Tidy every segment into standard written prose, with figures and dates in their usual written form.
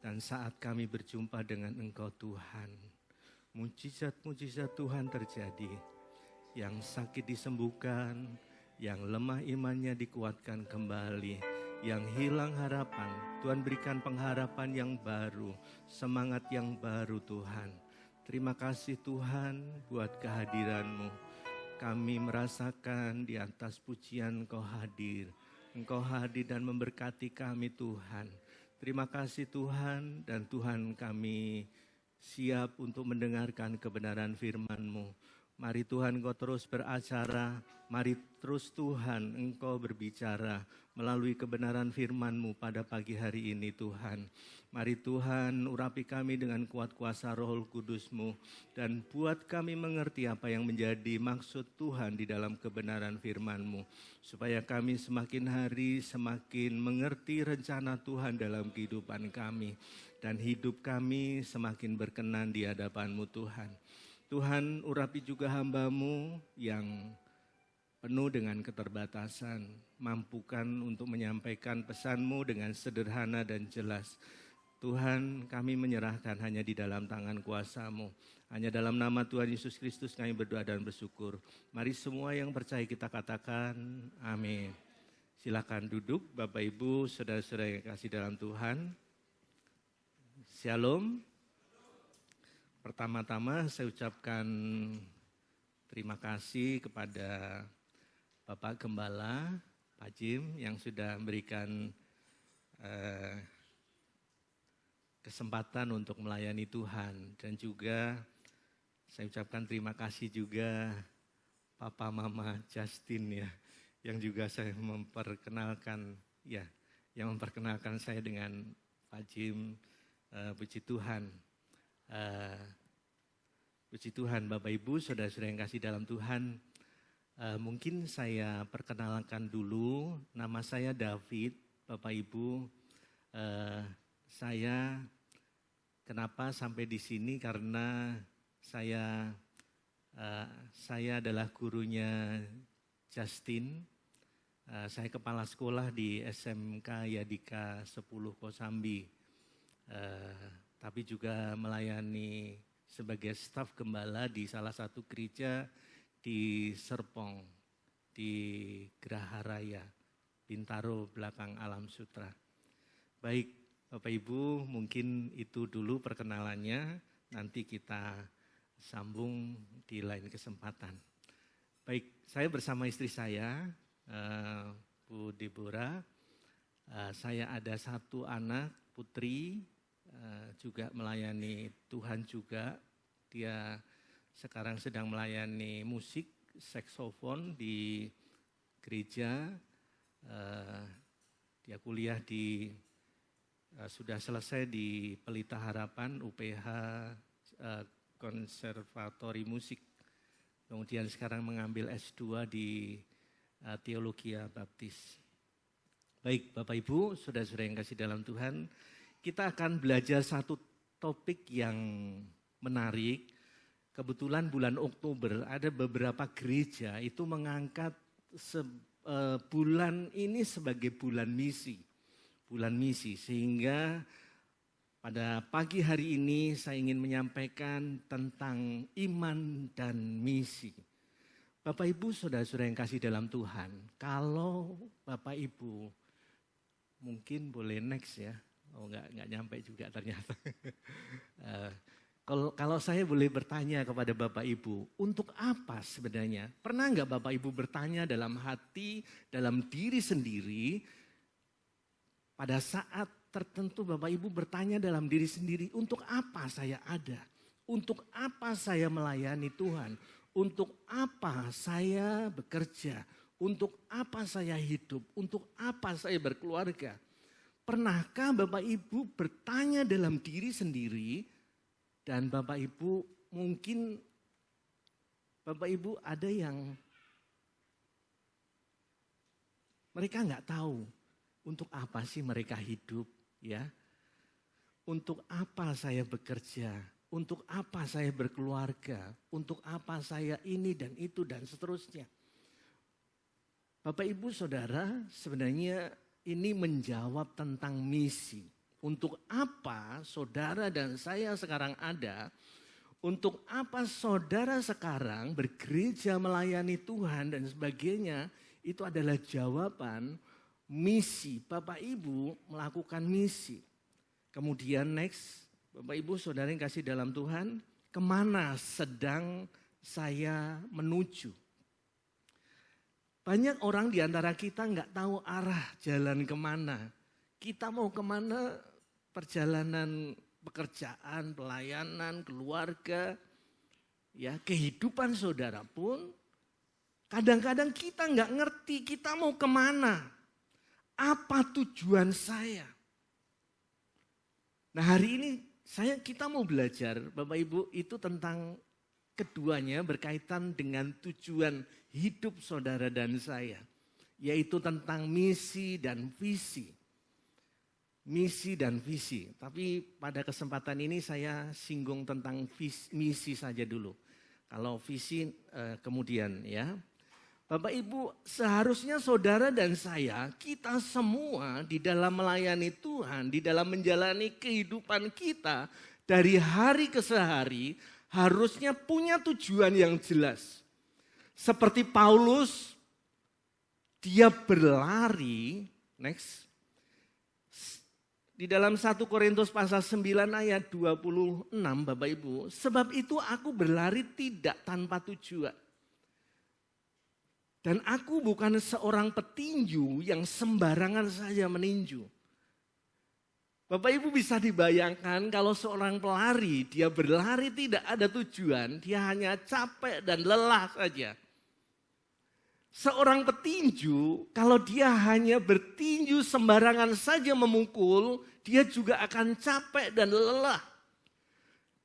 Dan saat kami berjumpa dengan Engkau Tuhan, mujizat-mujizat Tuhan terjadi. Yang sakit disembuhkan, yang lemah imannya dikuatkan kembali, yang hilang harapan, Tuhan berikan pengharapan yang baru, semangat yang baru Tuhan. Terima kasih Tuhan buat kehadiran-Mu. Kami merasakan di atas pujian Engkau hadir dan memberkati kami Tuhan. Terima kasih Tuhan, dan Tuhan kami siap untuk mendengarkan kebenaran firman-Mu. Mari Tuhan Engkau terus beracara, mari terus Tuhan Engkau berbicara melalui kebenaran firman-Mu pada pagi hari ini Tuhan. Mari Tuhan urapi kami dengan kuat kuasa Roh Kudus-Mu dan buat kami mengerti apa yang menjadi maksud Tuhan di dalam kebenaran firman-Mu. Supaya kami semakin hari semakin mengerti rencana Tuhan dalam kehidupan kami. Dan hidup kami semakin berkenan di hadapan-Mu Tuhan. Tuhan urapi juga hamba-Mu yang penuh dengan keterbatasan. Mampukan untuk menyampaikan pesan-Mu dengan sederhana dan jelas. Tuhan, kami menyerahkan hanya di dalam tangan kuasa-Mu. Hanya dalam nama Tuhan Yesus Kristus kami berdoa dan bersyukur. Mari semua yang percaya kita katakan amin. Silakan duduk Bapak Ibu, saudara-saudara yang kasih dalam Tuhan. Shalom. Pertama-tama saya ucapkan terima kasih kepada Bapak Gembala, Pak Jim yang sudah memberikan kesempatan untuk melayani Tuhan. Dan juga saya ucapkan terima kasih juga Papa Mama Justin ya, yang juga saya memperkenalkan saya dengan Pak Jim. Puji Tuhan. Puji Tuhan Bapak Ibu, saudara-saudara yang kasih dalam Tuhan. Mungkin saya perkenalkan dulu, nama saya David, Bapak Ibu. Saya kenapa sampai di sini karena saya adalah gurunya Justin. Saya kepala sekolah di SMK Yadika 10 Kosambi. Tapi juga melayani sebagai staf gembala di salah satu gereja di Serpong, di Geraha Raya, Bintaro belakang Alam Sutra. Baik Bapak Ibu, mungkin itu dulu perkenalannya, nanti kita sambung di lain kesempatan. Baik, saya bersama istri saya, Bu Deborah. Saya ada satu anak, putri, juga melayani Tuhan juga. Dia sekarang sedang melayani musik saksofon di gereja. Dia kuliah sudah selesai di Pelita Harapan UPH Konservatori Musik. Kemudian sekarang mengambil S2 di Teologi Baptis. Baik Bapak Ibu, saudara-saudara yang kasih dalam Tuhan, kita akan belajar satu topik yang menarik. Kebetulan bulan Oktober ada beberapa gereja itu mengangkat bulan ini sebagai bulan misi. Bulan misi, sehingga pada pagi hari ini saya ingin menyampaikan tentang iman dan misi. Bapak Ibu, saudara-saudara yang kasih dalam Tuhan, kalau Bapak Ibu mungkin boleh next ya. Oh enggak nyampe juga ternyata. Kalau saya boleh bertanya kepada Bapak Ibu, untuk apa sebenarnya? Pernah enggak Bapak Ibu bertanya dalam hati, dalam diri sendiri, pada saat tertentu Bapak Ibu bertanya dalam diri sendiri, untuk apa saya ada? Untuk apa saya melayani Tuhan? Untuk apa saya bekerja? Untuk apa saya hidup? Untuk apa saya berkeluarga? Pernahkah Bapak Ibu bertanya dalam diri sendiri, dan Bapak Ibu mungkin Bapak Ibu ada yang mereka nggak tahu untuk apa sih mereka hidup, ya? Untuk apa saya bekerja? Untuk apa saya berkeluarga? Untuk apa saya ini dan itu dan seterusnya? Bapak Ibu Saudara, sebenarnya ini menjawab tentang misi. Untuk apa saudara dan saya sekarang ada? Untuk apa saudara sekarang bergereja melayani Tuhan dan sebagainya? Itu adalah jawaban misi. Bapak Ibu melakukan misi. Kemudian next, Bapak Ibu saudara yang kasih dalam Tuhan, kemana sedang saya menuju? Banyak orang di antara kita nggak tahu arah jalan kemana. Kita mau kemana, perjalanan pekerjaan, pelayanan, keluarga, ya kehidupan saudara pun kadang-kadang kita nggak ngerti kita mau kemana. Apa tujuan saya? Nah hari ini kita mau belajar Bapak Ibu itu tentang keduanya berkaitan dengan tujuan hidup saudara dan saya. Yaitu tentang misi dan visi. Misi dan visi. Tapi pada kesempatan ini saya singgung tentang misi saja dulu. Kalau visi kemudian ya. Bapak Ibu seharusnya saudara dan saya kita semua di dalam melayani Tuhan. Di dalam menjalani kehidupan kita dari hari ke hari harusnya punya tujuan yang jelas. Seperti Paulus, dia berlari, next. Di dalam 1 Korintus pasal 9 ayat 26 Bapak Ibu. Sebab itu aku berlari tidak tanpa tujuan. Dan aku bukan seorang petinju yang sembarangan saja meninju. Bapak Ibu bisa dibayangkan kalau seorang pelari, dia berlari tidak ada tujuan, dia hanya capek dan lelah saja. Seorang petinju, kalau dia hanya bertinju sembarangan saja memukul, dia juga akan capek dan lelah.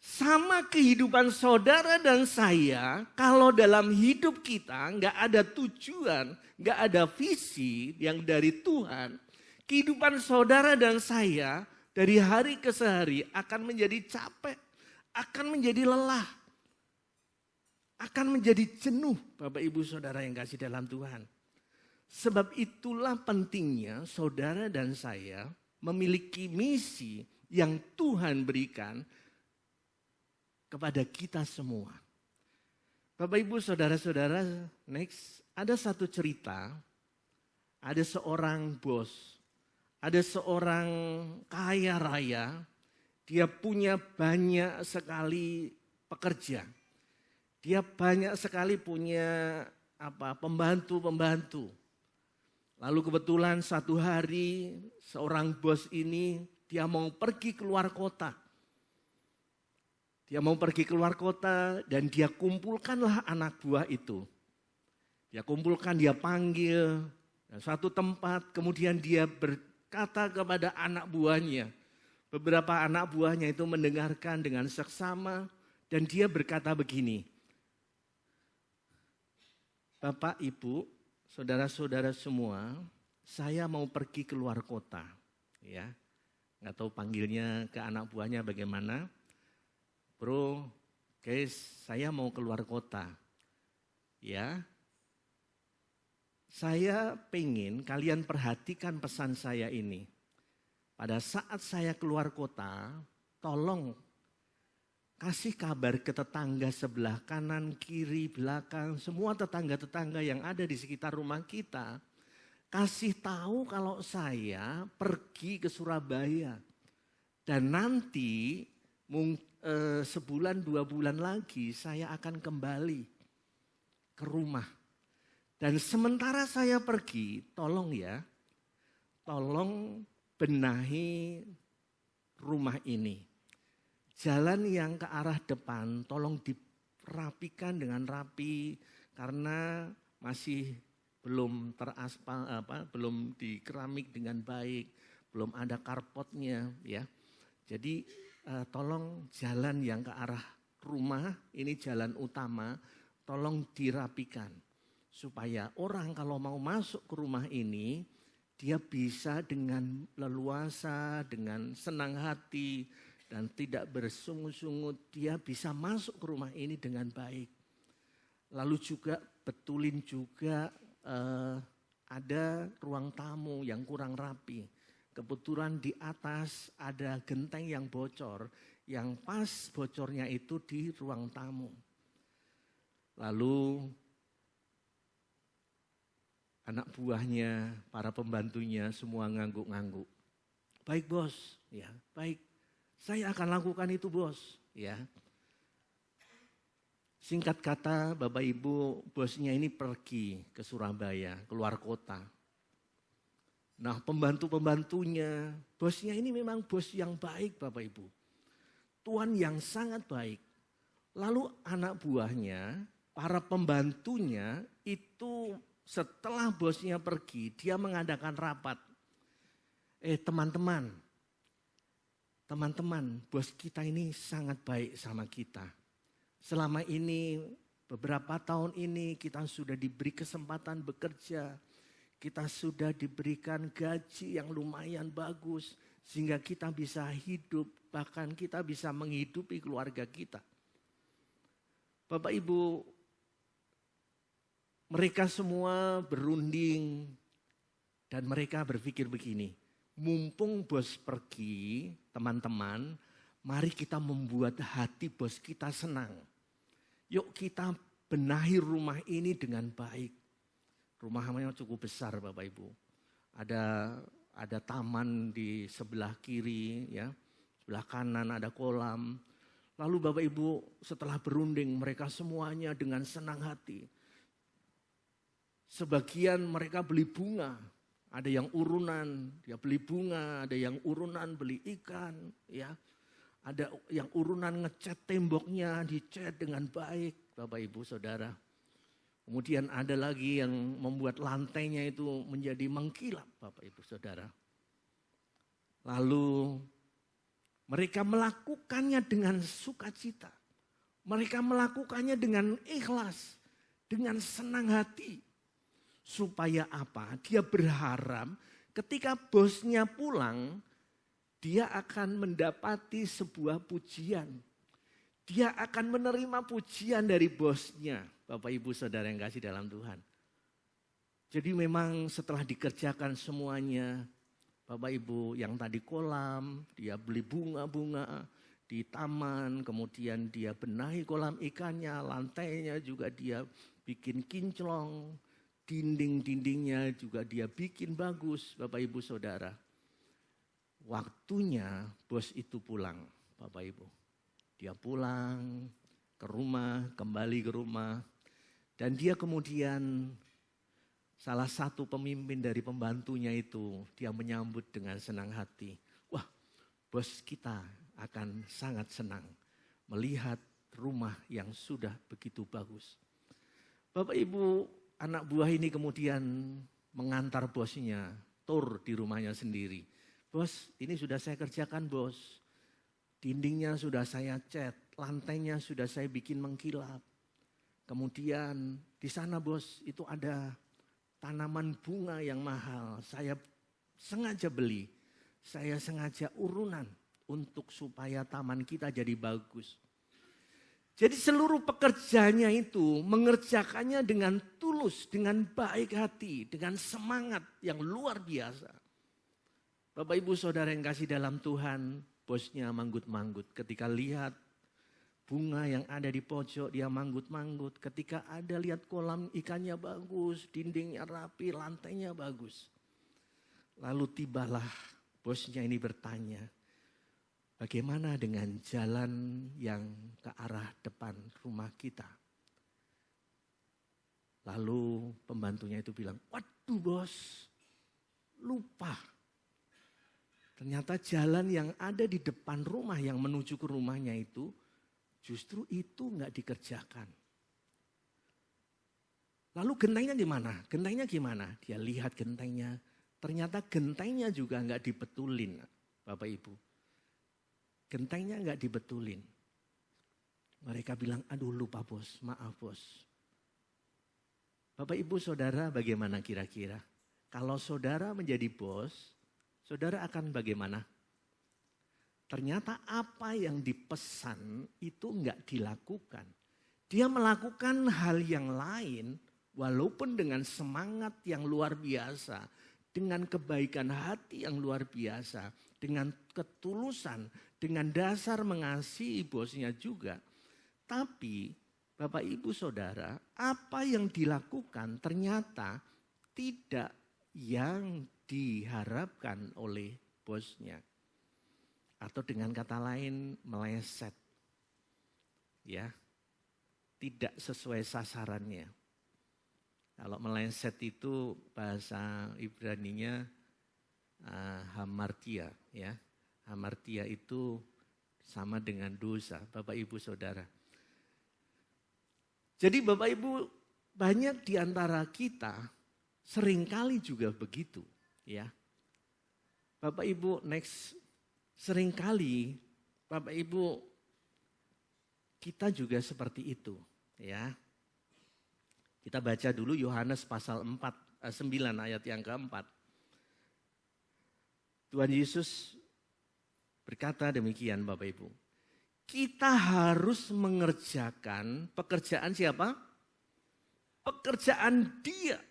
Sama kehidupan saudara dan saya, kalau dalam hidup kita nggak ada tujuan, nggak ada visi yang dari Tuhan, kehidupan saudara dan saya dari hari ke hari akan menjadi capek, akan menjadi lelah, akan menjadi jenuh Bapak Ibu Saudara yang kasih dalam Tuhan. Sebab itulah pentingnya saudara dan saya memiliki misi yang Tuhan berikan kepada kita semua. Bapak Ibu Saudara-saudara, next ada satu cerita, ada seorang bos. Ada seorang kaya raya, dia punya banyak sekali pekerja. Dia banyak sekali punya pembantu-pembantu. Lalu kebetulan satu hari seorang bos ini dia mau pergi keluar kota. Dia mau pergi keluar kota dan dia kumpulkanlah anak buah itu. Dia kumpulkan, dia panggil dan satu tempat, kemudian dia berkata kepada anak buahnya. Beberapa anak buahnya itu mendengarkan dengan seksama dan dia berkata begini. Bapak, Ibu, saudara-saudara semua, saya mau pergi keluar kota. Ya, nggak tahu panggilnya ke anak buahnya bagaimana. Bro, guys, saya mau keluar kota. Ya, saya pengen kalian perhatikan pesan saya ini. Pada saat saya keluar kota, tolong kasih kabar ke tetangga sebelah kanan, kiri, belakang, semua tetangga-tetangga yang ada di sekitar rumah kita. Kasih tahu kalau saya pergi ke Surabaya. Dan nanti sebulan 2 bulan lagi saya akan kembali ke rumah. Dan sementara saya pergi, tolong ya, tolong benahi rumah ini. Jalan yang ke arah depan tolong dirapikan dengan rapi karena masih belum teraspal belum dikeramik dengan baik, belum ada karpotnya ya. Jadi tolong jalan yang ke arah rumah, ini jalan utama, tolong dirapikan. Supaya orang kalau mau masuk ke rumah ini, dia bisa dengan leluasa, dengan senang hati, dan tidak bersungut-sungut, dia bisa masuk ke rumah ini dengan baik. Lalu juga betulin juga ada ruang tamu yang kurang rapi. Kebetulan di atas ada genteng yang bocor, yang pas bocornya itu di ruang tamu. Lalu anak buahnya, para pembantunya semua ngangguk-ngangguk. Baik bos, ya baik. Saya akan lakukan itu bos, ya. Singkat kata, Bapak Ibu, bosnya ini pergi ke Surabaya, keluar kota. Nah, pembantu-pembantunya, bosnya ini memang bos yang baik, Bapak Ibu. Tuan yang sangat baik. Lalu anak buahnya, para pembantunya itu setelah bosnya pergi, dia mengadakan rapat. Teman-teman, bos kita ini sangat baik sama kita. Selama ini, beberapa tahun ini kita sudah diberi kesempatan bekerja. Kita sudah diberikan gaji yang lumayan bagus. Sehingga kita bisa hidup, bahkan kita bisa menghidupi keluarga kita. Bapak Ibu, mereka semua berunding dan mereka berpikir begini. Mumpung bos pergi, teman-teman, mari kita membuat hati bos kita senang. Yuk kita benahi rumah ini dengan baik. Rumahnya cukup besar Bapak Ibu. Ada taman di sebelah kiri, ya, sebelah kanan ada kolam. Lalu Bapak Ibu setelah berunding mereka semuanya dengan senang hati. Sebagian mereka beli bunga, ada yang urunan, dia beli bunga, ada yang urunan beli ikan, ya. Ada yang urunan ngecat temboknya, dicat dengan baik, Bapak Ibu Saudara. Kemudian ada lagi yang membuat lantainya itu menjadi mengkilap, Bapak Ibu Saudara. Lalu mereka melakukannya dengan sukacita. Mereka melakukannya dengan ikhlas, dengan senang hati. Supaya apa? Dia berharap ketika bosnya pulang, dia akan mendapati sebuah pujian. Dia akan menerima pujian dari bosnya. Bapak Ibu Saudara yang kasih dalam Tuhan. Jadi memang setelah dikerjakan semuanya, Bapak Ibu yang tadi kolam, dia beli bunga-bunga di taman, kemudian dia benahi kolam ikannya, lantainya juga dia bikin kinclong, dinding-dindingnya juga dia bikin bagus, Bapak Ibu Saudara. Waktunya bos itu pulang, Bapak Ibu. Dia pulang ke rumah, kembali ke rumah. Dan dia kemudian salah satu pemimpin dari pembantunya itu, dia menyambut dengan senang hati. Wah, bos kita akan sangat senang melihat rumah yang sudah begitu bagus. Bapak Ibu, anak buah ini kemudian mengantar bosnya tur di rumahnya sendiri. Bos, ini sudah saya kerjakan bos. Dindingnya sudah saya cat, lantainya sudah saya bikin mengkilap. Kemudian di sana bos itu ada tanaman bunga yang mahal. Saya sengaja beli, saya sengaja urunan untuk supaya taman kita jadi bagus. Jadi seluruh pekerjaannya itu mengerjakannya dengan tulus, dengan baik hati, dengan semangat yang luar biasa. Bapak Ibu Saudara yang kasih dalam Tuhan, bosnya manggut-manggut ketika lihat bunga yang ada di pojok dia manggut-manggut. Ketika ada lihat kolam ikannya bagus, dindingnya rapi, lantainya bagus. Lalu tibalah bosnya ini bertanya, bagaimana dengan jalan yang ke arah depan rumah kita? Lalu pembantunya itu bilang, waduh bos, lupa. Ternyata jalan yang ada di depan rumah yang menuju ke rumahnya itu, justru itu nggak dikerjakan. Lalu gentengnya gimana? Gentengnya gimana? Dia lihat gentengnya. Ternyata gentengnya juga nggak dibetulin, Bapak Ibu. Gentengnya nggak dibetulin. Mereka bilang, aduh lupa bos, maaf bos. Bapak Ibu Saudara bagaimana kira-kira? Kalau saudara menjadi bos, saudara akan bagaimana? Ternyata apa yang dipesan itu enggak dilakukan. Dia melakukan hal yang lain walaupun dengan semangat yang luar biasa. dengan kebaikan hati yang luar biasa, dengan ketulusan, dengan dasar mengasihi bosnya juga. Tapi Bapak Ibu Saudara, apa yang dilakukan ternyata tidak yang diharapkan oleh bosnya. Atau dengan kata lain meleset. Ya. Tidak sesuai sasarannya. Kalau meleset itu bahasa Ibraninya hamartia, ya. Hamartia itu sama dengan dosa, Bapak Ibu Saudara. Jadi Bapak Ibu, banyak di antara kita seringkali juga begitu, ya. Bapak Ibu, next, seringkali Bapak Ibu kita juga seperti itu, ya. Kita baca dulu Yohanes pasal 9 ayat yang keempat. Tuhan Yesus berkata demikian Bapak Ibu. Kita harus mengerjakan pekerjaan siapa? Pekerjaan Dia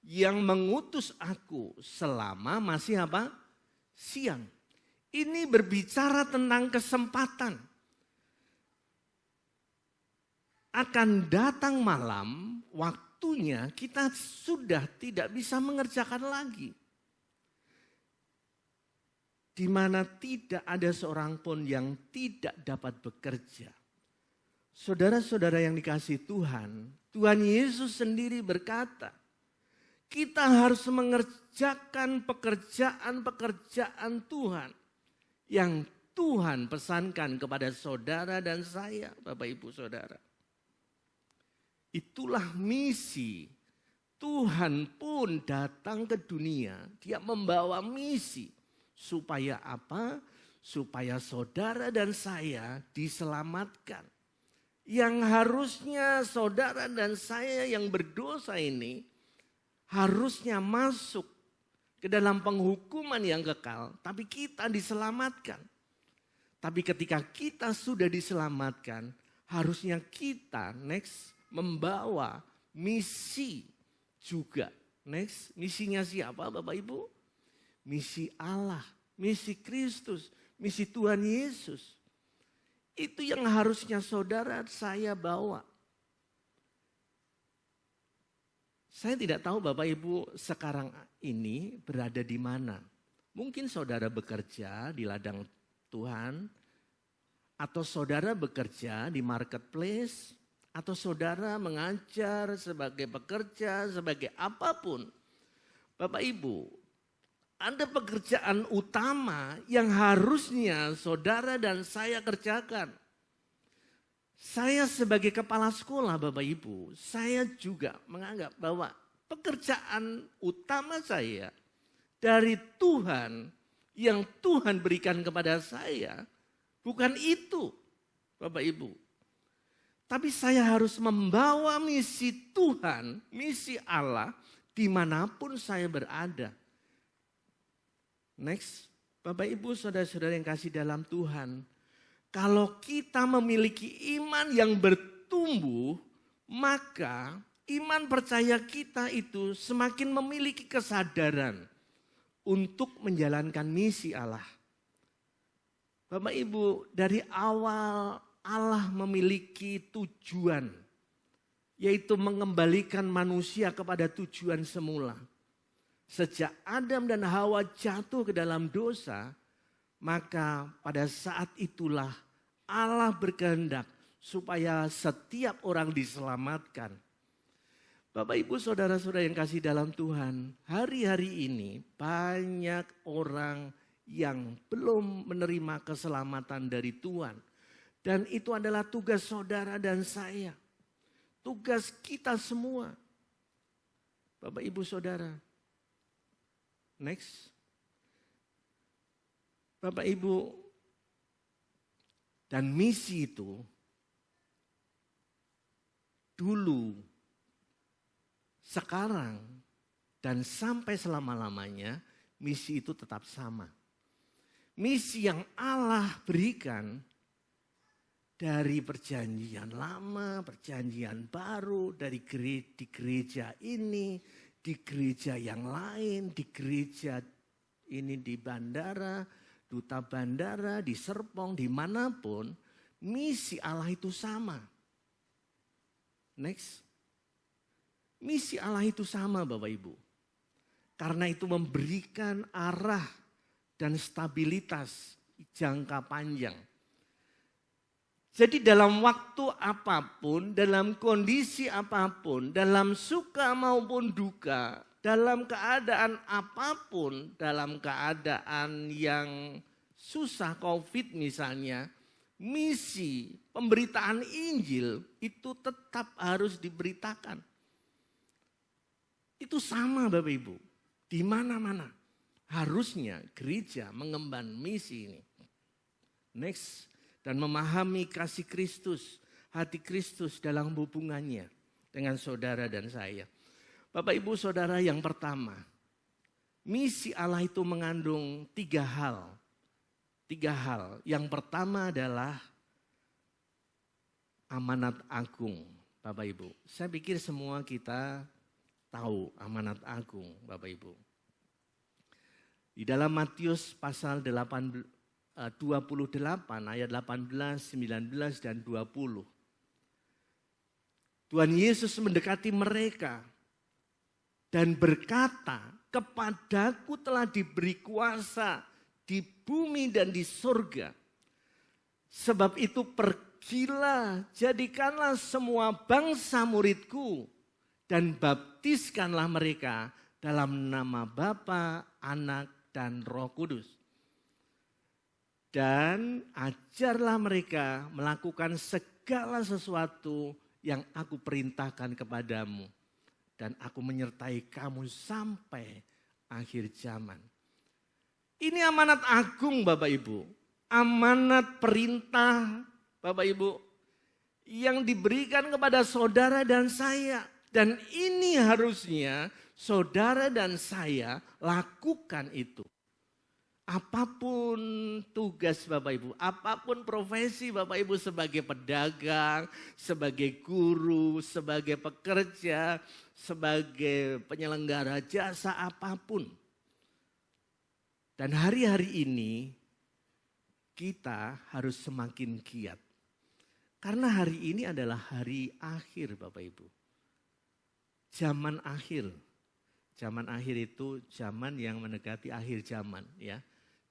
yang mengutus aku selama masih apa? Siang. Ini berbicara tentang kesempatan. Akan datang malam, waktunya kita sudah tidak bisa mengerjakan lagi. Di mana tidak ada seorang pun yang tidak dapat bekerja. Saudara-saudara yang dikasihi Tuhan, Tuhan Yesus sendiri berkata, kita harus mengerjakan pekerjaan-pekerjaan Tuhan yang Tuhan pesankan kepada saudara dan saya, Bapak Ibu Saudara. Itulah misi. Tuhan pun datang ke dunia. Dia membawa misi. Supaya apa? Supaya saudara dan saya diselamatkan. Yang harusnya saudara dan saya yang berdosa ini harusnya masuk ke dalam penghukuman yang kekal. Tapi kita diselamatkan. Tapi ketika kita sudah diselamatkan, harusnya kita next membawa misi juga. Next, misinya siapa Bapak Ibu? Misi Allah, misi Kristus, misi Tuhan Yesus. Itu yang harusnya saudara saya bawa. Saya tidak tahu Bapak Ibu sekarang ini berada di mana. Mungkin saudara bekerja di ladang Tuhan, atau saudara bekerja di marketplace, atau saudara mengajar sebagai pekerja, sebagai apapun. Bapak Ibu, ada pekerjaan utama yang harusnya saudara dan saya kerjakan. Saya sebagai kepala sekolah Bapak Ibu, saya juga menganggap bahwa pekerjaan utama saya dari Tuhan yang Tuhan berikan kepada saya, bukan itu Bapak Ibu. Tapi saya harus membawa misi Tuhan, misi Allah dimanapun saya berada. Next, Bapak Ibu saudara-saudara yang kasih dalam Tuhan. Kalau kita memiliki iman yang bertumbuh, maka iman percaya kita itu semakin memiliki kesadaran untuk menjalankan misi Allah. Bapak Ibu, dari awal Allah memiliki tujuan, yaitu mengembalikan manusia kepada tujuan semula. Sejak Adam dan Hawa jatuh ke dalam dosa, maka pada saat itulah Allah berkehendak supaya setiap orang diselamatkan. Bapak Ibu saudara-saudara yang kasih dalam Tuhan, hari-hari ini banyak orang yang belum menerima keselamatan dari Tuhan. Dan itu adalah tugas saudara dan saya. Tugas kita semua. Bapak Ibu Saudara. Next. Bapak Ibu. Dan misi itu. Dulu. Sekarang. Dan sampai selama-lamanya. Misi itu tetap sama. Misi yang Allah berikan. Dari perjanjian lama, perjanjian baru, di gereja ini, di gereja yang lain, di gereja ini di bandara, duta bandara, di Serpong, dimanapun, misi Allah itu sama. Next. Misi Allah itu sama Bapak Ibu. Karena itu memberikan arah dan stabilitas jangka panjang. Jadi dalam waktu apapun, dalam kondisi apapun, dalam suka maupun duka, dalam keadaan apapun, dalam keadaan yang susah COVID misalnya, misi pemberitaan Injil itu tetap harus diberitakan. Itu sama Bapak Ibu, di mana-mana. Harusnya gereja mengemban misi ini. Next. Dan memahami kasih Kristus, hati Kristus dalam hubungannya dengan saudara dan saya. Bapak Ibu Saudara, yang pertama, misi Allah itu mengandung 3 hal. 3 hal. Yang pertama adalah amanat agung, Bapak Ibu. Saya pikir semua kita tahu amanat agung, Bapak Ibu. Di dalam Matius pasal 28 ayat 18, 19 dan 20. Tuhan Yesus mendekati mereka dan berkata, "Kepadaku telah diberi kuasa di bumi dan di surga. Sebab itu pergilah, jadikanlah semua bangsa muridku dan baptiskanlah mereka dalam nama Bapa, Anak dan Roh Kudus. Dan ajarlah mereka melakukan segala sesuatu yang aku perintahkan kepadamu. Dan aku menyertai kamu sampai akhir zaman." Ini amanat agung Bapak Ibu. Amanat perintah Bapak Ibu yang diberikan kepada saudara dan saya. Dan ini harusnya saudara dan saya lakukan itu. Apapun tugas Bapak Ibu, apapun profesi Bapak Ibu sebagai pedagang, sebagai guru, sebagai pekerja, sebagai penyelenggara jasa apapun. Dan hari-hari ini kita harus semakin giat. Karena hari ini adalah hari akhir Bapak Ibu. Zaman akhir. Zaman akhir itu zaman yang mendekati akhir zaman ya.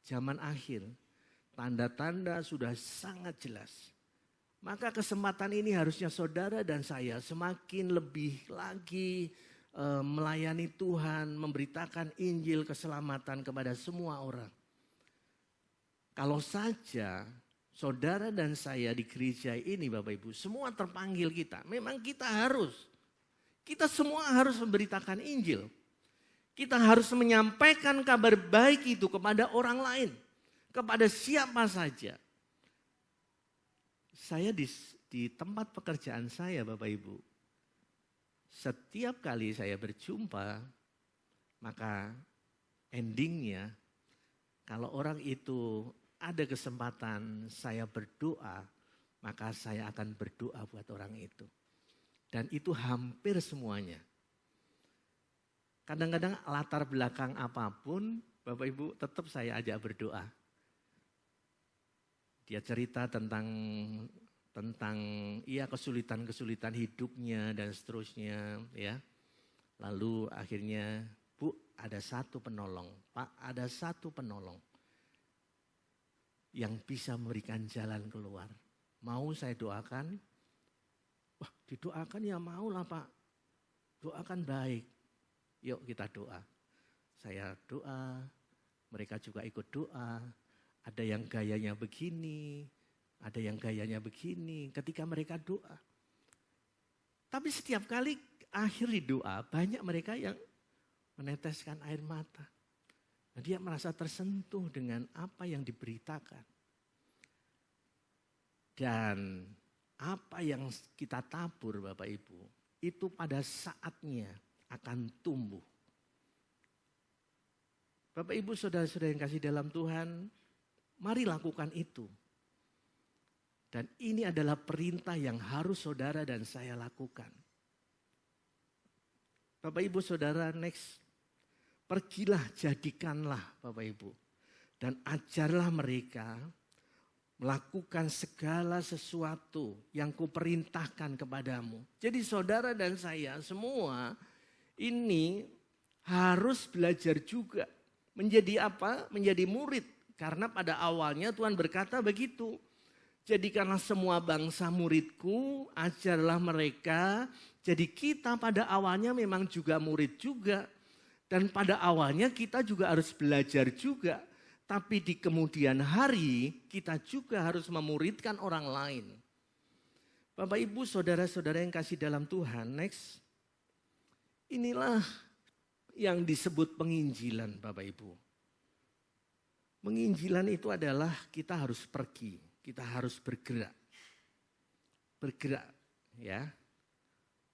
Zaman akhir, tanda-tanda sudah sangat jelas. Maka kesempatan ini harusnya saudara dan saya semakin lebih lagi melayani Tuhan, memberitakan Injil keselamatan kepada semua orang. Kalau saja saudara dan saya di gereja ini Bapak Ibu, semua terpanggil kita. Memang kita semua harus memberitakan Injil. Kita harus menyampaikan kabar baik itu kepada orang lain. Kepada siapa saja. Saya di tempat pekerjaan saya Bapak Ibu. Setiap kali saya berjumpa, maka endingnya kalau orang itu ada kesempatan saya berdoa, maka saya akan berdoa buat orang itu. Dan itu hampir semuanya. Kadang-kadang latar belakang apapun, Bapak Ibu tetap saya ajak berdoa. Dia cerita tentang ya kesulitan-kesulitan hidupnya dan seterusnya ya. Lalu akhirnya, "Bu, ada satu penolong, Pak, ada satu penolong yang bisa memberikan jalan keluar. Mau saya doakan?" Wah, didoakan ya maulah Pak. Doakan baik. Yuk kita doa. Saya doa, mereka juga ikut doa. Ada yang gayanya begini, ada yang gayanya begini ketika mereka doa. Tapi setiap kali akhir doa, banyak mereka yang meneteskan air mata. Nah, dia merasa tersentuh dengan apa yang diberitakan. Dan apa yang kita tabur Bapak Ibu, itu pada saatnya akan tumbuh. Bapak Ibu saudara-saudara yang kasih dalam Tuhan, mari lakukan itu. Dan ini adalah perintah yang harus saudara dan saya lakukan. Bapak Ibu Saudara, next. Pergilah, jadikanlah Bapak Ibu. Dan ajarlah mereka melakukan segala sesuatu yang kuperintahkan kepadamu. Jadi saudara dan saya semua ini harus belajar juga. Menjadi apa? Menjadi murid. Karena pada awalnya Tuhan berkata begitu. Jadikanlah semua bangsa muridku, ajarlah mereka. Jadi kita pada awalnya memang juga murid juga. Dan pada awalnya kita juga harus belajar juga. Tapi di kemudian hari kita juga harus memuridkan orang lain. Bapak Ibu saudara-saudara yang kasih dalam Tuhan, next. Inilah yang disebut penginjilan Bapak Ibu. Penginjilan itu adalah kita harus pergi, kita harus bergerak. Bergerak ya.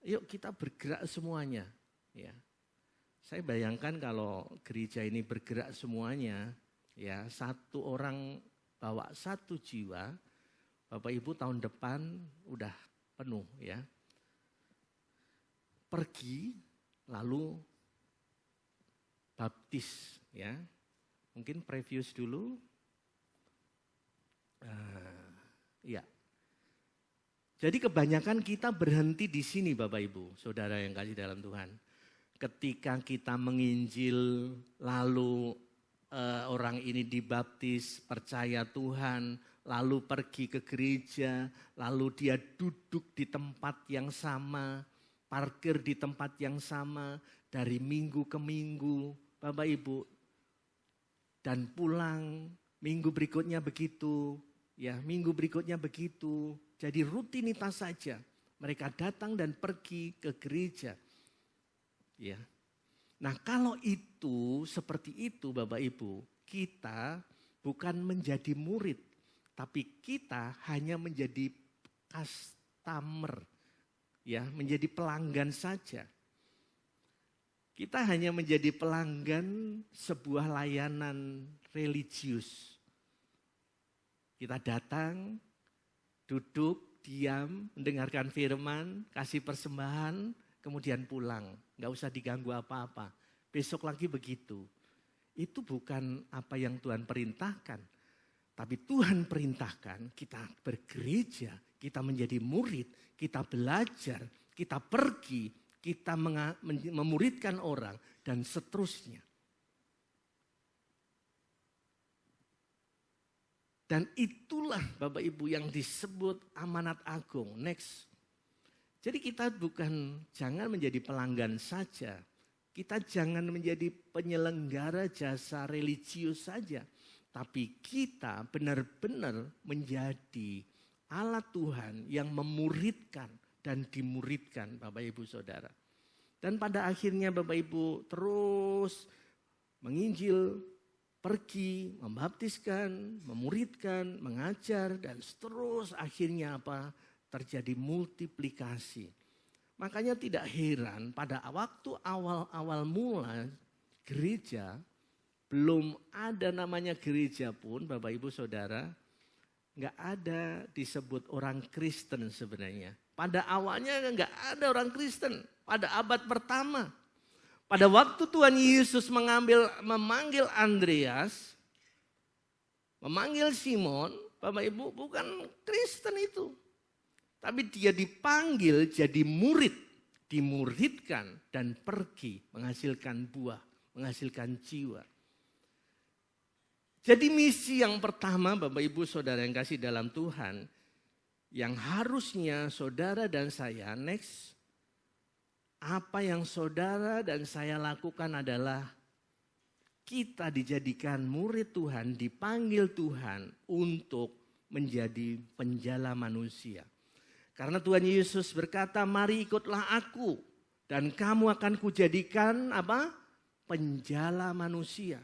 Yuk kita bergerak semuanya ya. Saya bayangkan kalau gereja ini bergerak semuanya, ya, satu orang bawa satu jiwa, Bapak Ibu tahun depan udah penuh ya. Pergi lalu baptis ya. Mungkin previous dulu. Ya. Jadi kebanyakan kita berhenti di sini Bapak Ibu, saudara yang kasih dalam Tuhan. Ketika kita menginjil lalu orang ini dibaptis, percaya Tuhan, lalu pergi ke gereja, lalu dia duduk di tempat yang sama, parkir di tempat yang sama, dari minggu ke minggu, Bapak Ibu, dan pulang, minggu berikutnya begitu, ya minggu berikutnya begitu, jadi rutinitas saja, mereka datang dan pergi ke gereja, ya. Nah kalau itu seperti itu Bapak Ibu, kita bukan menjadi murid, tapi kita hanya menjadi customer, ya, menjadi pelanggan saja. Kita hanya menjadi pelanggan sebuah layanan religius. Kita datang, duduk, diam, mendengarkan firman, kasih persembahan, kemudian pulang, nggak usah diganggu apa-apa. Besok lagi begitu. Itu bukan apa yang Tuhan perintahkan. Tapi Tuhan perintahkan kita bergereja, kita menjadi murid, kita belajar, kita pergi, kita memuridkan orang, dan seterusnya. Dan itulah Bapak Ibu yang disebut amanat agung. Next. Jadi kita jangan menjadi pelanggan saja. Kita jangan menjadi penyelenggara jasa religius saja. Tapi kita benar-benar menjadi alat Tuhan yang memuridkan dan dimuridkan Bapak Ibu Saudara. Dan pada akhirnya Bapak Ibu terus menginjil, pergi, membaptiskan, memuridkan, mengajar, dan terus akhirnya apa? Terjadi multiplikasi. Makanya tidak heran pada waktu awal-awal mula gereja, belum ada namanya gereja pun Bapak Ibu Saudara, nggak ada disebut orang Kristen sebenarnya. Pada awalnya nggak ada orang Kristen, pada abad pertama. Pada waktu Tuhan Yesus memanggil Andreas, memanggil Simon, Bapak Ibu bukan Kristen itu. Tapi dia dipanggil jadi murid, dimuridkan dan pergi menghasilkan buah, menghasilkan jiwa. Jadi misi yang pertama Bapak Ibu Saudara yang kasih dalam Tuhan, yang harusnya saudara dan saya next, apa yang saudara dan saya lakukan adalah kita dijadikan murid Tuhan, dipanggil Tuhan untuk menjadi penjala manusia. Karena Tuhan Yesus berkata, mari ikutlah aku dan kamu akan kujadikan apa? Penjala manusia.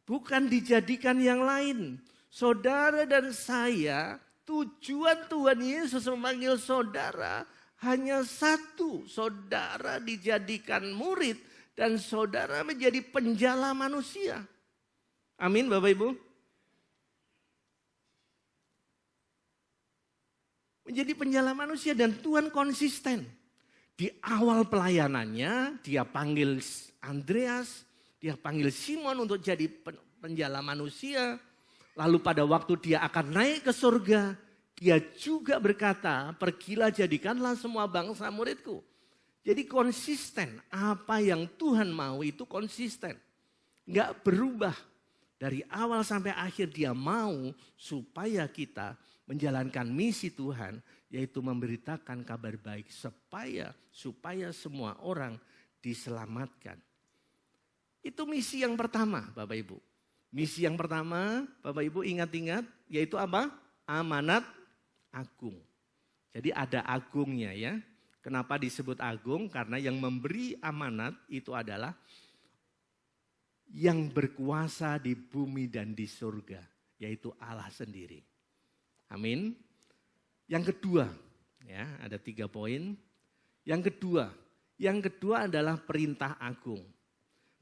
Bukan dijadikan yang lain. Saudara dan saya, tujuan Tuhan Yesus memanggil saudara hanya satu. Saudara dijadikan murid dan saudara menjadi penjala manusia. Amin Bapak Ibu. Menjadi penjala manusia dan Tuhan konsisten. Di awal pelayanannya dia panggil Andreas, dia panggil Simon untuk jadi penjala manusia. Lalu pada waktu dia akan naik ke surga, dia juga berkata, pergilah jadikanlah semua bangsa muridku. Jadi konsisten, apa yang Tuhan mau itu konsisten. Enggak berubah. Dari awal sampai akhir dia mau supaya kita menjalankan misi Tuhan, yaitu memberitakan kabar baik supaya semua orang diselamatkan. Itu misi yang pertama, Bapak Ibu. Misi yang pertama, Bapak Ibu ingat-ingat, yaitu apa? Amanat agung. Jadi ada agungnya ya. Kenapa disebut agung? Karena yang memberi amanat itu adalah yang berkuasa di bumi dan di surga, yaitu Allah sendiri. Amin. Yang kedua, ya ada 3 poin. Yang kedua adalah perintah agung.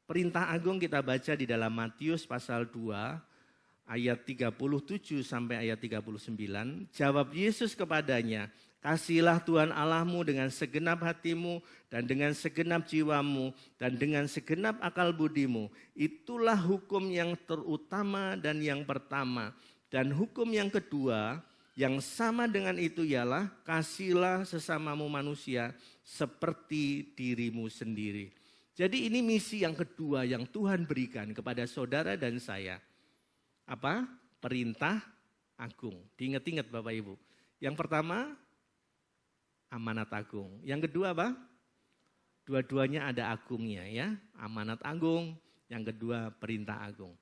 Perintah agung kita baca di dalam Matius pasal 2 ayat 37 sampai ayat 39. Jawab Yesus kepadanya, kasihilah Tuhan Allahmu dengan segenap hatimu dan dengan segenap jiwamu dan dengan segenap akal budimu. Itulah hukum yang terutama dan yang pertama. Dan hukum yang kedua yang sama dengan itu ialah kasihilah sesamamu manusia seperti dirimu sendiri. Jadi ini misi yang kedua yang Tuhan berikan kepada saudara dan saya. Apa? Perintah agung. Diingat-ingat Bapak Ibu. Yang pertama, amanat agung. Yang kedua apa? Dua-duanya ada agungnya ya. Amanat agung. Yang kedua, perintah agung.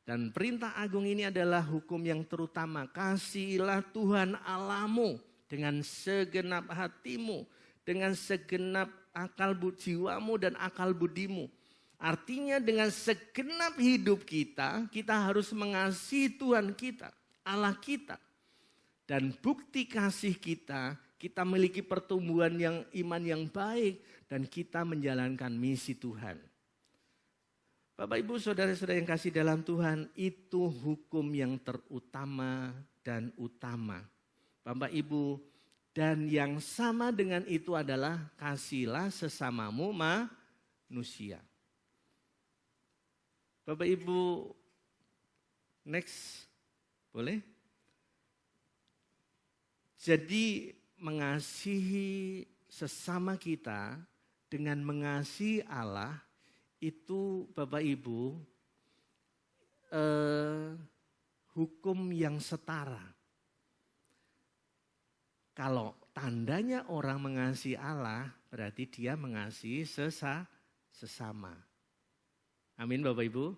Dan perintah agung ini adalah hukum yang terutama. Kasihilah Tuhan Allahmu dengan segenap hatimu, dengan segenap akal jiwamu dan akal budimu. Artinya dengan segenap hidup kita, kita harus mengasihi Tuhan kita, Allah kita. Dan bukti kasih kita, kita memiliki pertumbuhan yang iman yang baik dan kita menjalankan misi Tuhan. Bapak Ibu saudara-saudara yang kasih dalam Tuhan, itu hukum yang terutama dan utama. Bapak Ibu, dan yang sama dengan itu adalah kasihilah sesamamu manusia. Bapak Ibu, next, boleh? Jadi mengasihi sesama kita dengan mengasihi Allah, itu Bapak Ibu hukum yang setara. Kalau tandanya orang mengasihi Allah, berarti dia mengasihi sesama. Amin Bapak Ibu.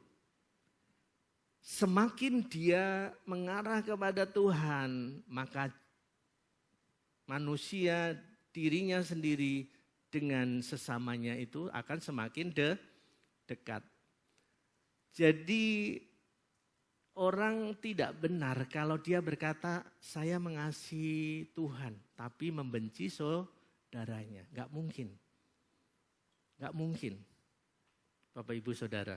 Semakin dia mengarah kepada Tuhan, maka manusia dirinya sendiri dengan sesamanya itu akan semakin dekat. Jadi orang tidak benar kalau dia berkata saya mengasihi Tuhan tapi membenci saudaranya. Gak mungkin. Gak mungkin. Bapak Ibu Saudara.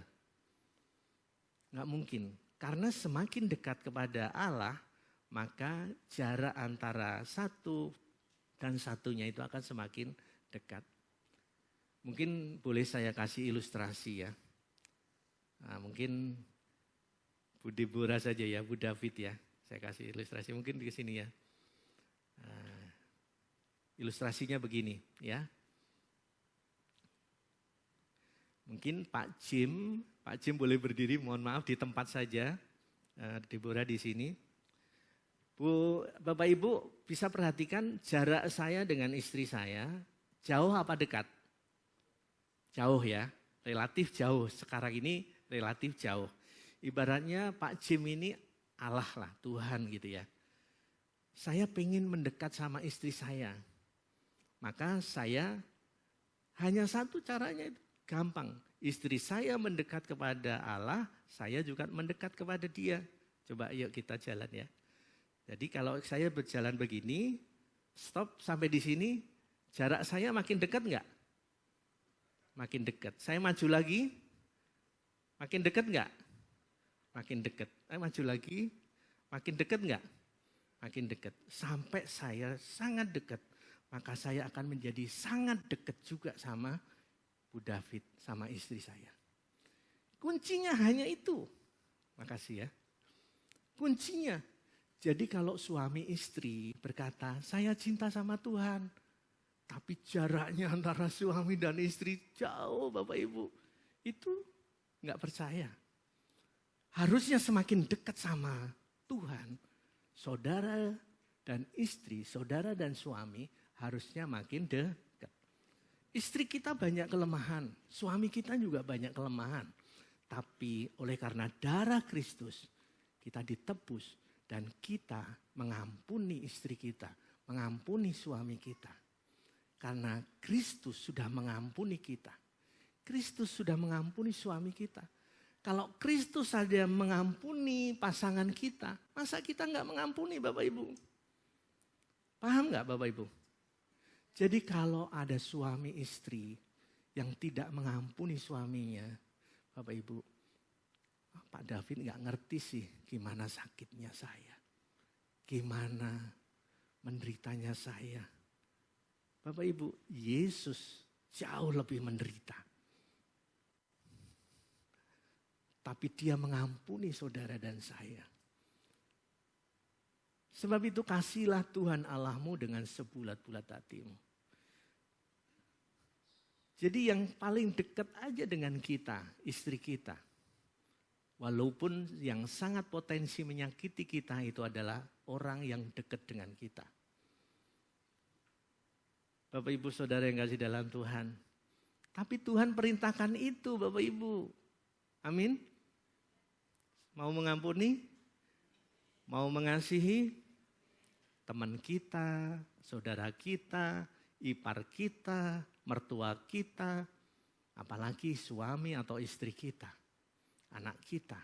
Gak mungkin. Karena semakin dekat kepada Allah, maka jarak antara satu dan satunya itu akan semakin dekat. Mungkin boleh saya kasih ilustrasi ya. Nah, mungkin Bu Deborah saja ya, Bu David ya. Saya kasih ilustrasi mungkin di sini ya. Nah, ilustrasinya begini ya. Mungkin Pak Jim boleh berdiri, mohon maaf di tempat saja. Deborah di sini. Bapak Ibu bisa perhatikan jarak saya dengan istri saya jauh apa dekat? Jauh ya, relatif jauh. Sekarang ini relatif jauh. Ibaratnya Pak Jim ini Allah lah, Tuhan gitu ya. Saya pengen mendekat sama istri saya. Maka saya hanya satu caranya itu. Gampang, istri saya mendekat kepada Allah, saya juga mendekat kepada dia. Coba yuk kita jalan ya. Jadi kalau saya berjalan begini, stop sampai di sini, jarak saya makin dekat enggak? Makin dekat. Saya maju lagi, makin dekat enggak? Makin dekat. Saya maju lagi, makin dekat enggak? Makin dekat. Sampai saya sangat dekat. maka saya akan menjadi sangat dekat juga sama Bu David, sama istri saya. Kuncinya hanya itu. Makasih ya. Kuncinya. Jadi kalau suami istri berkata, saya cinta sama Tuhan. Tapi jaraknya antara suami dan istri jauh Bapak Ibu. Itu nggak percaya. Harusnya semakin dekat sama Tuhan. Saudara dan istri, saudara dan suami harusnya makin dekat. Istri kita banyak kelemahan, suami kita juga banyak kelemahan. Tapi oleh karena darah Kristus, kita ditebus dan kita mengampuni istri kita, mengampuni suami kita. Karena Kristus sudah mengampuni kita. Kristus sudah mengampuni suami kita. Kalau Kristus saja mengampuni pasangan kita, masa kita nggak mengampuni Bapak Ibu? Paham nggak Bapak Ibu? Jadi kalau ada suami istri yang tidak mengampuni suaminya, Bapak Ibu, Pak David nggak ngerti sih gimana sakitnya saya. Gimana menderitanya saya. Bapak Ibu, Yesus jauh lebih menderita. Tapi dia mengampuni saudara dan saya. Sebab itu kasihlah Tuhan Allahmu dengan sebulat-bulat hatimu. Jadi yang paling dekat aja dengan kita, istri kita. Walaupun yang sangat potensi menyakiti kita itu adalah orang yang dekat dengan kita. Bapak Ibu Saudara yang kasih dalam Tuhan. Tapi Tuhan perintahkan itu Bapak Ibu. Amin. Mau mengampuni, mau mengasihi teman kita, saudara kita, ipar kita, mertua kita, apalagi suami atau istri kita, anak kita.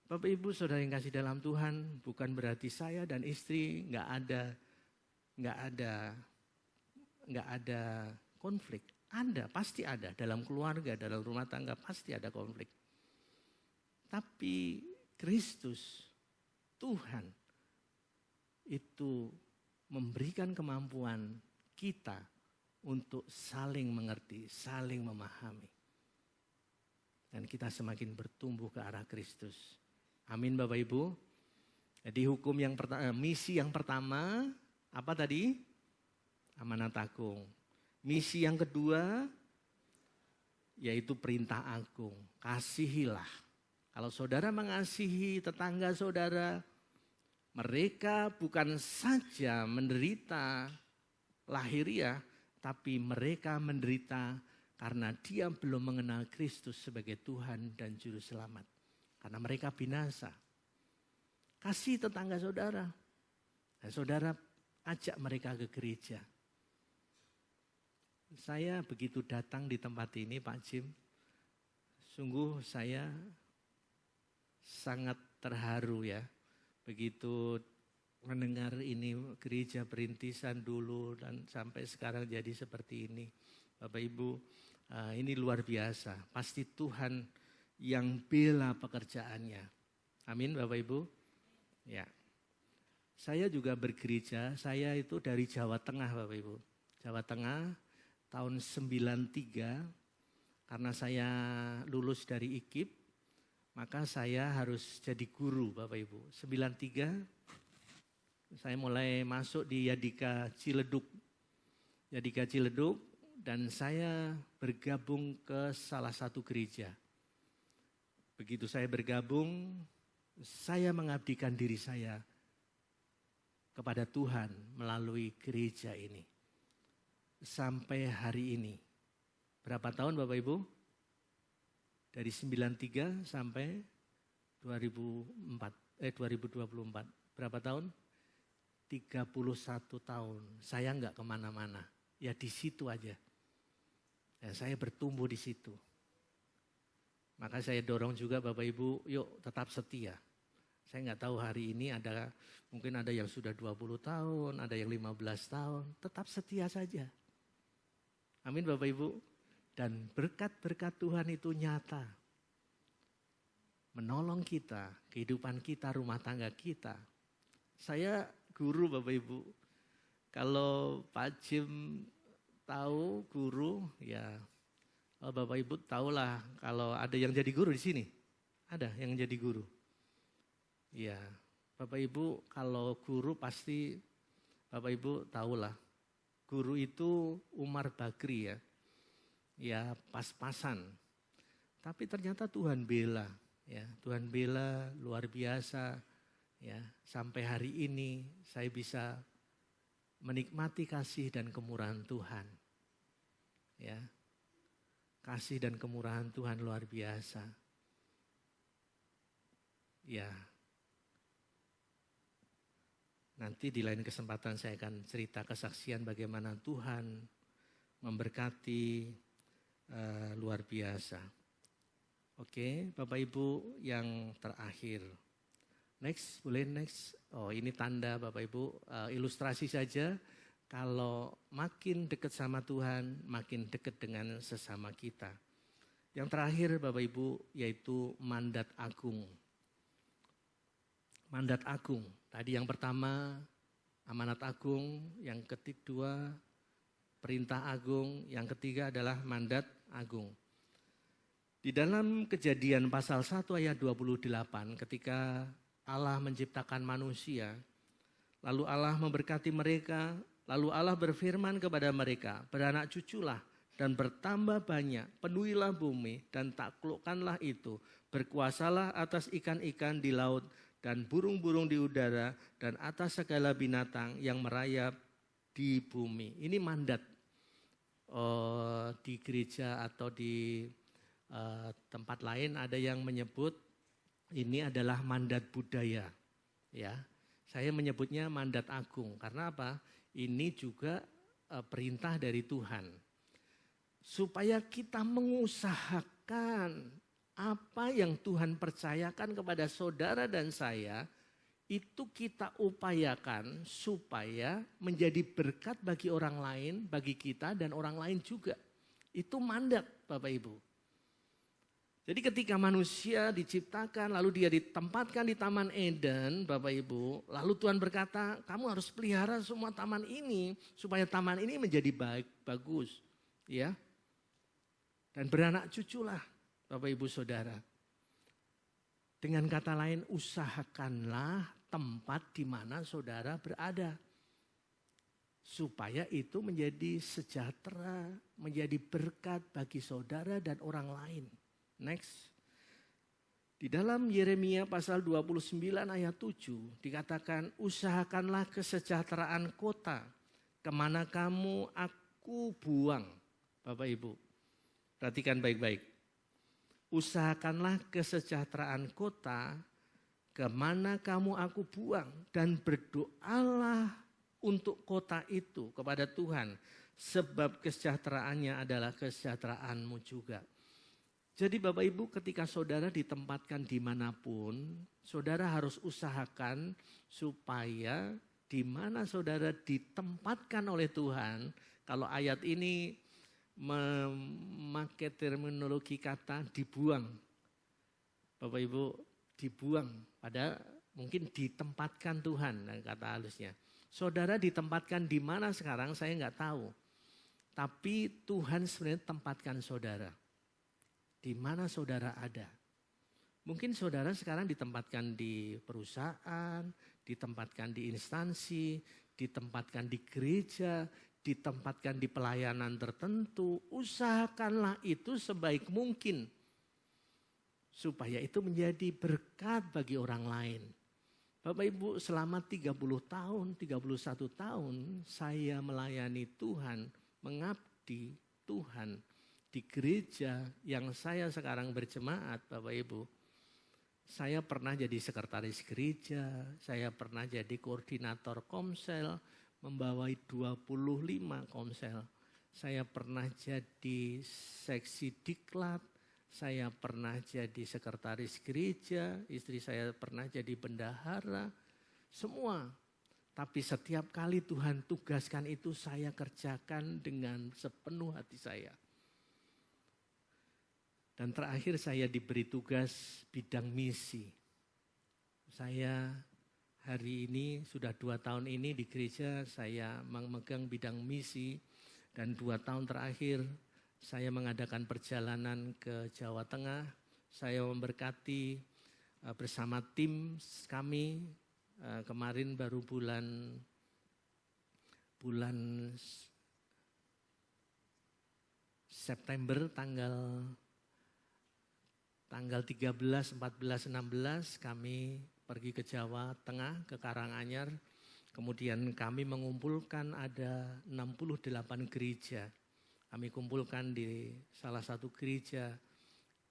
Bapak Ibu Saudara yang kasih dalam Tuhan, bukan berarti saya dan istri nggak ada konflik. Ada, pasti ada dalam keluarga, dalam rumah tangga pasti ada konflik. Tapi Kristus, Tuhan, itu memberikan kemampuan kita untuk saling mengerti, saling memahami. Dan kita semakin bertumbuh ke arah Kristus. Amin Bapak Ibu. Jadi hukum yang pertama, misi yang pertama, apa tadi? Amanat agung. Misi yang kedua, yaitu perintah agung. Kasihilah. Kalau saudara mengasihi tetangga saudara, mereka bukan saja menderita lahiriah, tapi mereka menderita karena dia belum mengenal Kristus sebagai Tuhan dan Juru Selamat. Karena mereka binasa. Kasih tetangga saudara. Dan saudara ajak mereka ke gereja. Saya begitu datang di tempat ini Pak Jim, sungguh saya sangat terharu ya. Begitu mendengar ini gereja perintisan dulu dan sampai sekarang jadi seperti ini. Bapak Ibu, ini luar biasa. Pasti Tuhan yang bela pekerjaannya. Amin Bapak Ibu. Ya. Saya juga bergereja, saya itu dari Jawa Tengah Bapak Ibu. Jawa Tengah tahun 93, karena saya lulus dari IKIP, maka saya harus jadi guru Bapak Ibu. 93 saya mulai masuk di Yadika Ciledug. Yadika Ciledug dan saya bergabung ke salah satu gereja. Begitu saya bergabung, saya mengabdikan diri saya kepada Tuhan melalui gereja ini. Sampai hari ini. Berapa tahun Bapak Ibu? Dari 93 sampai 2024. Berapa tahun? 31 tahun. Saya enggak kemana-mana. Ya di situ aja. Ya, saya bertumbuh di situ. Maka saya dorong juga Bapak Ibu, yuk tetap setia. Saya enggak tahu hari ini mungkin ada yang sudah 20 tahun, ada yang 15 tahun. Tetap setia saja. Amin Bapak Ibu. Dan berkat-berkat Tuhan itu nyata. Menolong kita, kehidupan kita, rumah tangga kita. Saya guru Bapak Ibu. Kalau Pak Jim tahu guru, ya Bapak Ibu tahulah kalau ada yang jadi guru di sini. Ada yang jadi guru. Ya, Bapak Ibu kalau guru pasti Bapak Ibu tahulah. Guru itu Umar Bakri ya. Ya pas-pasan. Tapi ternyata Tuhan bela. Ya, Tuhan bela luar biasa. Ya, sampai hari ini saya bisa menikmati kasih dan kemurahan Tuhan. Ya. Kasih dan kemurahan Tuhan luar biasa. Ya. Nanti di lain kesempatan saya akan cerita kesaksian bagaimana Tuhan memberkati luar biasa. Oke, Bapak Ibu yang terakhir. Next, boleh next. Oh, ini tanda Bapak Ibu, ilustrasi saja. Kalau makin dekat sama Tuhan, makin dekat dengan sesama kita. Yang terakhir Bapak Ibu, yaitu mandat agung. Mandat agung. Tadi yang pertama, amanat agung. Yang kedua, perintah agung. Yang ketiga adalah mandat agung. Di dalam Kejadian pasal 1 ayat 28, ketika Allah menciptakan manusia, lalu Allah memberkati mereka, lalu Allah berfirman kepada mereka, beranak cuculah dan bertambah banyak, penuhilah bumi dan taklukkanlah itu, berkuasalah atas ikan-ikan di laut dan burung-burung di udara dan atas segala binatang yang merayap di bumi. Ini mandat di gereja atau di tempat lain ada yang menyebut ini adalah mandat budaya, ya. Saya menyebutnya mandat agung karena apa? Ini juga perintah dari Tuhan. Supaya kita mengusahakan apa yang Tuhan percayakan kepada saudara dan saya, itu kita upayakan supaya menjadi berkat bagi orang lain, bagi kita dan orang lain juga. Itu mandat Bapak Ibu. Jadi ketika manusia diciptakan, lalu dia ditempatkan di Taman Eden, Bapak Ibu, lalu Tuhan berkata, kamu harus pelihara semua taman ini, supaya taman ini menjadi bagus. Ya. Dan beranak cuculah, Bapak Ibu Saudara. Dengan kata lain, usahakanlah tempat di mana saudara berada. Supaya itu menjadi sejahtera, menjadi berkat bagi saudara dan orang lain. Next. Di dalam Yeremia pasal 29 ayat 7 dikatakan usahakanlah kesejahteraan kota kemana kamu aku buang. Bapak Ibu perhatikan baik-baik. Usahakanlah kesejahteraan kota kemana kamu aku buang dan berdoalah untuk kota itu kepada Tuhan sebab kesejahteraannya adalah kesejahteraanmu juga. Jadi Bapak Ibu ketika saudara ditempatkan dimanapun, saudara harus usahakan supaya di mana saudara ditempatkan oleh Tuhan, kalau ayat ini memakai terminologi kata dibuang. Bapak Ibu dibuang, pada mungkin ditempatkan Tuhan kata halusnya. Saudara ditempatkan di mana sekarang saya nggak tahu. Tapi Tuhan sebenarnya tempatkan saudara. Di mana saudara ada. Mungkin saudara sekarang ditempatkan di perusahaan, ditempatkan di instansi, ditempatkan di gereja, ditempatkan di pelayanan tertentu. Usahakanlah itu sebaik mungkin. Supaya itu menjadi berkat bagi orang lain. Bapak Ibu selama 30 tahun, 31 tahun saya melayani Tuhan, mengabdi Tuhan. Di gereja yang saya sekarang berjemaat Bapak Ibu, saya pernah jadi sekretaris gereja, saya pernah jadi koordinator komsel, membawai 25 komsel. Saya pernah jadi seksi diklat, saya pernah jadi sekretaris gereja, istri saya pernah jadi bendahara, semua. Tapi setiap kali Tuhan tugaskan itu saya kerjakan dengan sepenuh hati saya. Dan terakhir saya diberi tugas bidang misi. Saya hari ini, sudah 2 tahun ini di gereja saya memegang bidang misi. Dan 2 tahun terakhir saya mengadakan perjalanan ke Jawa Tengah. Saya memberkati bersama tim kami. Kemarin baru bulan September tanggal 13, 14, 16 kami pergi ke Jawa Tengah, ke Karanganyar. Kemudian kami mengumpulkan ada 68 gereja. Kami kumpulkan di salah satu gereja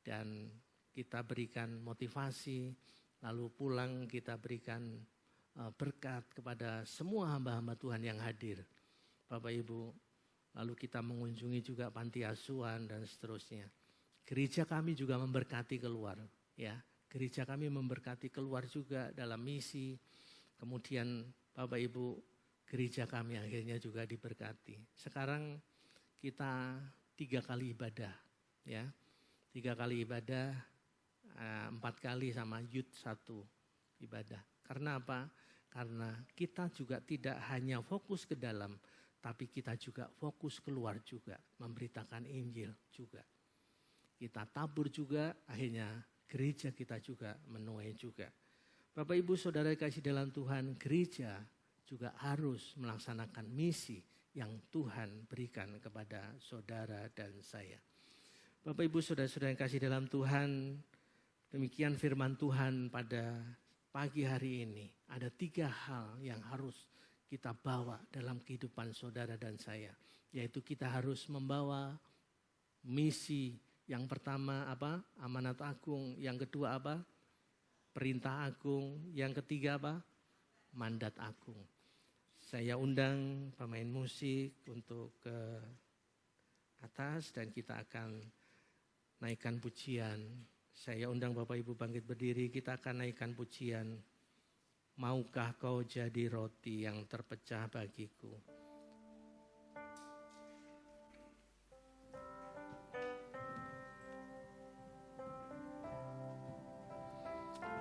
dan kita berikan motivasi. Lalu pulang kita berikan berkat kepada semua hamba-hamba Tuhan yang hadir. Bapak Ibu, lalu kita mengunjungi juga panti asuhan dan seterusnya. Gereja kami juga memberkati keluar, ya. Gereja kami memberkati keluar juga dalam misi. Kemudian Bapak Ibu, gereja kami akhirnya juga diberkati. Sekarang kita 3 kali ibadah, ya. 3 kali ibadah, 4 kali sama youth 1 ibadah. Karena apa? Karena kita juga tidak hanya fokus ke dalam, tapi kita juga fokus keluar juga, memberitakan Injil juga. Kita tabur juga, akhirnya gereja kita juga menuai juga. Bapak Ibu Saudara kasih dalam Tuhan, gereja juga harus melaksanakan misi yang Tuhan berikan kepada saudara dan saya. Bapak Ibu Saudara-saudara yang kasih dalam Tuhan, demikian firman Tuhan pada pagi hari ini. Ada 3 hal yang harus kita bawa dalam kehidupan saudara dan saya. Yaitu kita harus membawa misi. Yang pertama apa? Amanat agung. Yang kedua apa? Perintah agung. Yang ketiga apa? Mandat agung. Saya undang pemain musik untuk ke atas dan kita akan naikkan pujian. Saya undang Bapak Ibu bangkit berdiri, kita akan naikkan pujian. Maukah kau jadi roti yang terpecah bagiku?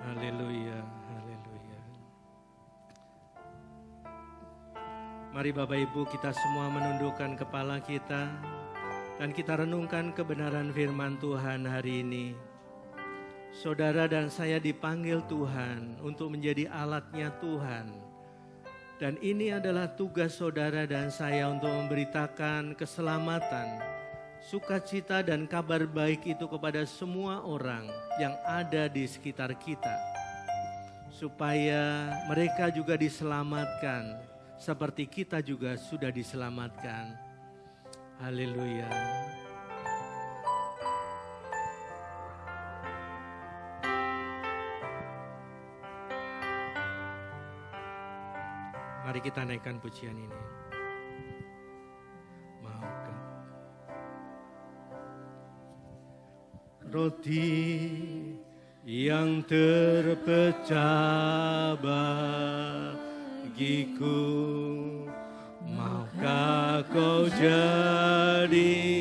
Haleluya, haleluya. Mari Bapak Ibu kita semua menundukkan kepala kita dan kita renungkan kebenaran firman Tuhan hari ini. Saudara dan saya dipanggil Tuhan untuk menjadi alatnya Tuhan. Dan ini adalah tugas saudara dan saya untuk memberitakan keselamatan, sukacita dan kabar baik itu kepada semua orang yang ada di sekitar kita. Supaya mereka juga diselamatkan seperti kita juga sudah diselamatkan. Haleluya. Mari kita naikkan pujian ini. Maukah roti yang terpecah bagiku, maukah kau jadi